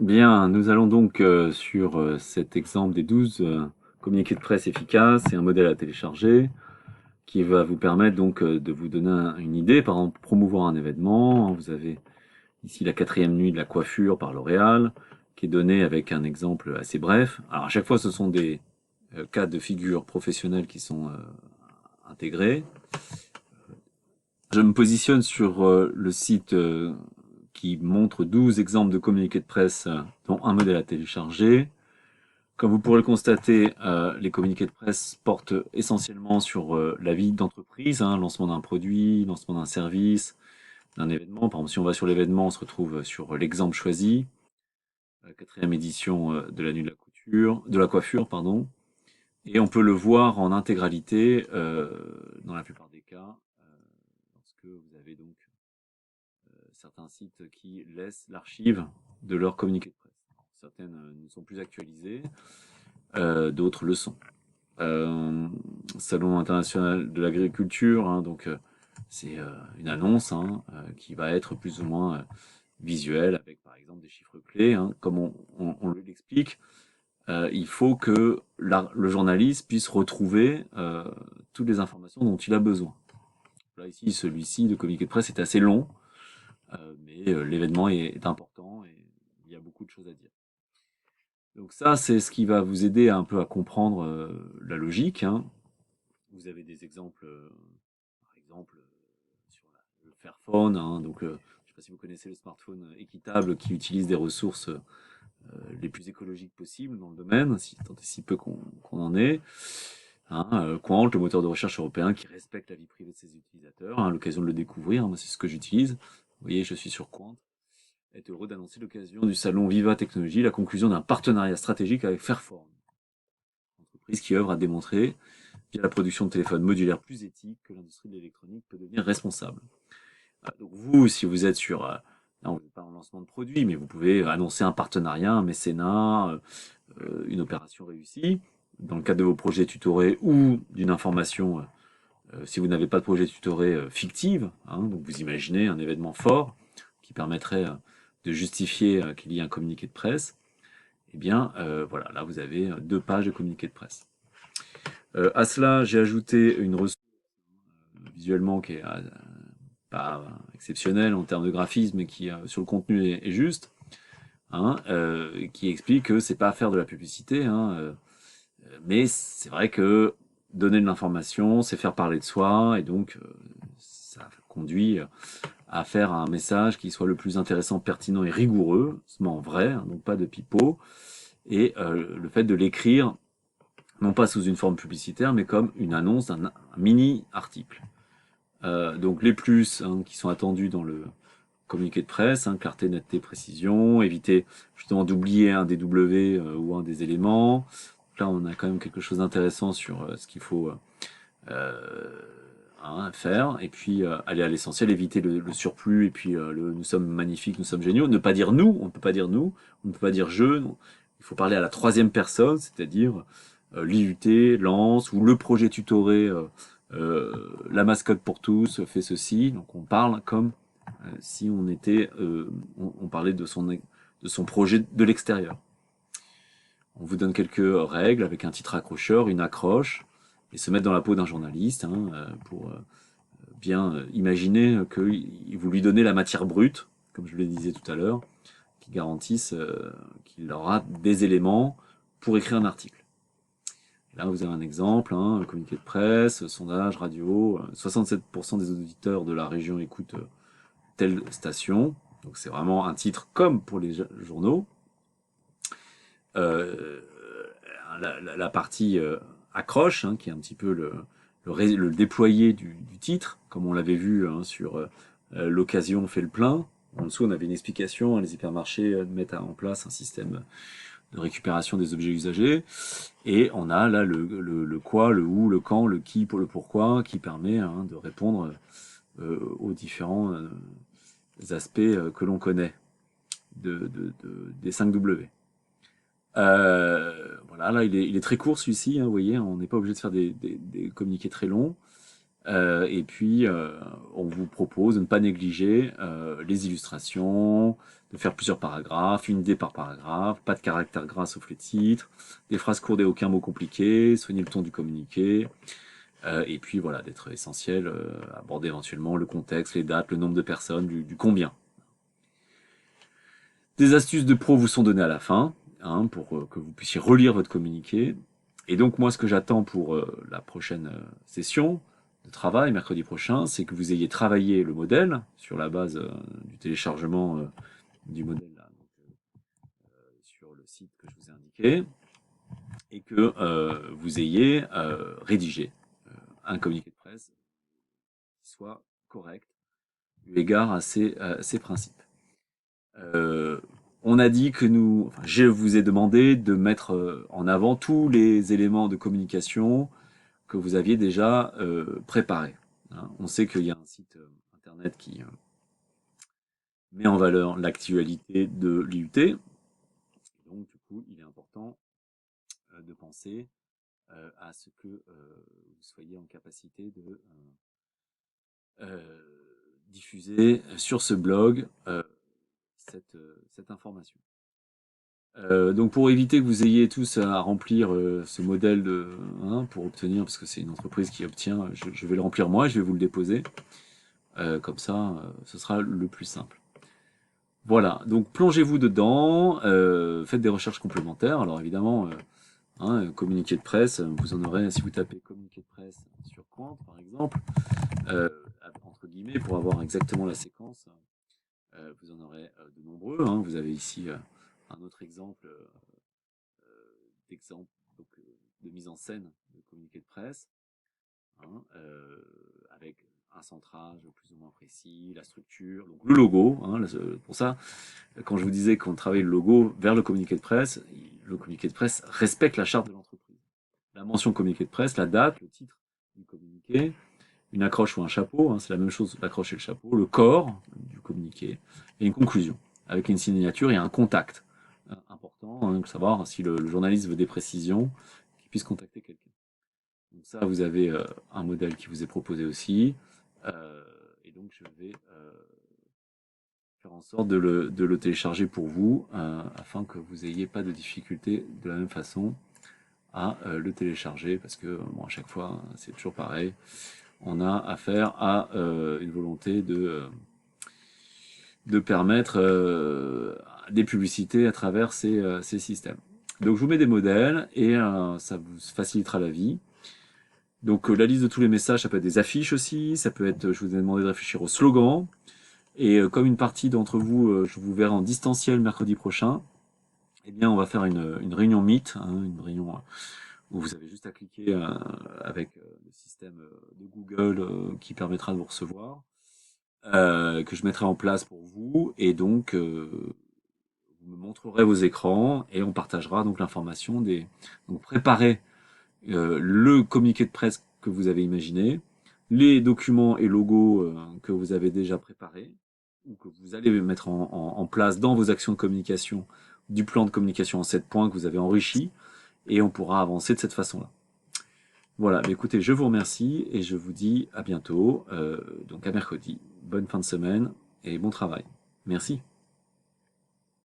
Bien, nous allons donc sur cet exemple des 12 communiqués de presse efficaces et un modèle à télécharger qui va vous permettre donc de vous donner une idée. Par exemple, promouvoir un événement. Vous avez ici la 4e nuit de la coiffure par L'Oréal qui est donnée avec un exemple assez bref. Alors à chaque fois, ce sont des cas de figure professionnels qui sont intégrés. Je me positionne sur le site qui montre 12 exemples de communiqués de presse, dont un modèle à télécharger. Comme vous pourrez le constater, les communiqués de presse portent essentiellement sur la vie d'entreprise, hein, lancement d'un produit, lancement d'un service, d'un événement. Par exemple, si on va sur l'événement, on se retrouve sur l'exemple choisi, la 4e édition de la nuit de la coiffure, pardon. Et on peut le voir en intégralité dans la plupart des cas, lorsque vous avez donc certains sites qui laissent l'archive de leurs communiqués de presse. Certaines ne sont plus actualisées, d'autres le sont. Euh, Salon international de l'agriculture, hein, donc c'est une annonce hein, qui va être plus ou moins visuelle, avec par exemple des chiffres clés, hein, comme on l'explique. Il faut que le journaliste puisse retrouver toutes les informations dont il a besoin. Là ici, celui-ci de communiqué de presse est assez long, mais l'événement est important et il y a beaucoup de choses à dire. Donc ça, c'est ce qui va vous aider un peu à comprendre la logique, hein. Vous avez des exemples, par exemple, sur le Fairphone, hein, donc je ne sais pas si vous connaissez le smartphone équitable qui utilise des ressources les plus écologiques possibles dans le domaine, si tant et si peu qu'on en ait. Hein, Quant, le moteur de recherche européen qui respecte la vie privée de ses utilisateurs, hein, à l'occasion de le découvrir, moi c'est ce que j'utilise. Vous voyez, je suis sur Quant est heureux d'annoncer l'occasion du salon Viva Technologie la conclusion d'un partenariat stratégique avec Fairphone, entreprise qui œuvre à démontrer, via la production de téléphones modulaires plus éthiques, que l'industrie de l'électronique peut devenir responsable. Donc vous, si vous êtes sur, là on n'est pas en lancement de produit, mais vous pouvez annoncer un partenariat, un mécénat, une opération réussie, dans le cadre de vos projets tutorés ou d'une information, si vous n'avez pas de projet tutoré fictive, hein, donc vous imaginez un événement fort qui permettrait de justifier qu'il y ait un communiqué de presse, eh bien voilà, là vous avez 2 pages de communiqué de presse. À cela, j'ai ajouté une ressource visuellement qui est pas exceptionnelle en termes de graphisme, mais qui sur le contenu est juste, hein, qui explique que c'est pas faire de la publicité, hein, mais c'est vrai que donner de l'information, c'est faire parler de soi, et donc ça conduit à faire un message qui soit le plus intéressant, pertinent et rigoureusement vrai, hein, donc pas de pipeau, et le fait de l'écrire non pas sous une forme publicitaire, mais comme une annonce d'un mini article. Donc les plus hein, qui sont attendus dans le communiqué de presse, hein, clarté, netteté, précision, éviter justement d'oublier un des W ou un des éléments. Là, on a quand même quelque chose d'intéressant sur ce qu'il faut faire, et puis aller à l'essentiel, éviter le surplus, et puis nous sommes magnifiques, nous sommes géniaux. Ne pas dire nous, on ne peut pas dire nous, on ne peut pas dire je, non. Il faut parler à la 3e personne, c'est-à-dire l'IUT, Lance, ou le projet tutoré, la mascotte pour tous fait ceci. Donc on parle comme si on était, on parlait de son projet de l'extérieur. On vous donne quelques règles avec un titre accrocheur, une accroche, et se mettre dans la peau d'un journaliste hein, pour bien imaginer que vous lui donnez la matière brute, comme je le disais tout à l'heure, qui garantisse qu'il aura des éléments pour écrire un article. Là, vous avez un exemple, hein, un communiqué de presse, sondage, radio. 67% des auditeurs de la région écoutent telle station. Donc c'est vraiment un titre comme pour les journaux. Euh, la partie accroche, hein, qui est un petit peu le déployé du titre, comme on l'avait vu hein, sur l'occasion fait le plein. En dessous, on avait une explication, hein, les hypermarchés mettent en place un système de récupération des objets usagés. Et on a là le quoi, le où, le quand, le qui, pour le pourquoi, qui permet hein, de répondre aux différents aspects que l'on connaît des 5 W. Voilà, là il est très court celui-ci, hein, vous voyez, on n'est pas obligé de faire des communiqués très longs. Et puis, on vous propose de ne pas négliger les illustrations, de faire plusieurs paragraphes, une idée par paragraphe, pas de caractères gras sauf les titres, des phrases courtes et aucun mot compliqué, soigner le ton du communiqué, et puis voilà, d'être essentiel, aborder éventuellement le contexte, les dates, le nombre de personnes, du combien. Des astuces de pro vous sont données à la fin, hein, pour que vous puissiez relire votre communiqué. Et donc moi, ce que j'attends pour la prochaine session de travail, mercredi prochain, c'est que vous ayez travaillé le modèle sur la base du téléchargement du modèle là, donc, sur le site que je vous ai indiqué, et que vous ayez rédigé un communiqué de presse qui soit correct eu égard à ces principes. Euh, on a dit que enfin, je vous ai demandé de mettre en avant tous les éléments de communication que vous aviez déjà préparés. Hein. On sait qu'il y a un site internet qui met en valeur l'actualité de l'IUT. Donc, du coup, il est important de penser à ce que vous soyez en capacité de diffuser sur ce blog cette information. Donc pour éviter que vous ayez tous à remplir ce modèle pour obtenir, parce que c'est une entreprise qui obtient, je vais le remplir moi, je vais vous le déposer. Comme ça, ce sera le plus simple. Voilà, donc plongez-vous dedans, faites des recherches complémentaires. Alors évidemment, communiqué de presse, vous en aurez, si vous tapez communiqué de presse sur Quant par exemple, euh, entre guillemets, pour avoir exactement la séquence, vous en aurez de nombreux. Hein. Vous avez ici un autre exemple d'exemple donc, de mise en scène de communiqué de presse, hein, avec un centrage plus ou moins précis, la structure, donc le logo. Hein, pour ça, quand je vous disais qu'on travaille le logo vers le communiqué de presse respecte la charte de l'entreprise. La mention communiqué de presse, la date, le titre du communiqué, une accroche ou un chapeau, hein, c'est la même chose, l'accroche et le chapeau, le corps du communiqué, et une conclusion, avec une signature et un contact. Important, hein, de savoir si le journaliste veut des précisions, qu'il puisse contacter quelqu'un. Donc ça, vous avez un modèle qui vous est proposé aussi, et donc je vais faire en sorte de le télécharger pour vous, afin que vous n'ayez pas de difficulté de la même façon à le télécharger, parce que bon, à chaque fois, c'est toujours pareil. On a affaire à une volonté de permettre des publicités à travers ces systèmes. Donc je vous mets des modèles et ça vous facilitera la vie. Donc la liste de tous les messages, ça peut être des affiches aussi, ça peut être, je vous ai demandé de réfléchir au slogan. Et comme une partie d'entre vous, je vous verrai en distanciel mercredi prochain, eh bien on va faire une réunion Meet, hein, une réunion où vous avez juste à cliquer avec le système de Google qui permettra de vous recevoir, que je mettrai en place pour vous, et donc vous me montrerez vos écrans et on partagera donc l'information donc préparez le communiqué de presse que vous avez imaginé, les documents et logos que vous avez déjà préparés ou que vous allez mettre en place dans vos actions de communication du plan de communication en 7 points que vous avez enrichi, et on pourra avancer de cette façon-là. Voilà, mais écoutez, je vous remercie et je vous dis à bientôt, donc à mercredi. Bonne fin de semaine et bon travail. Merci.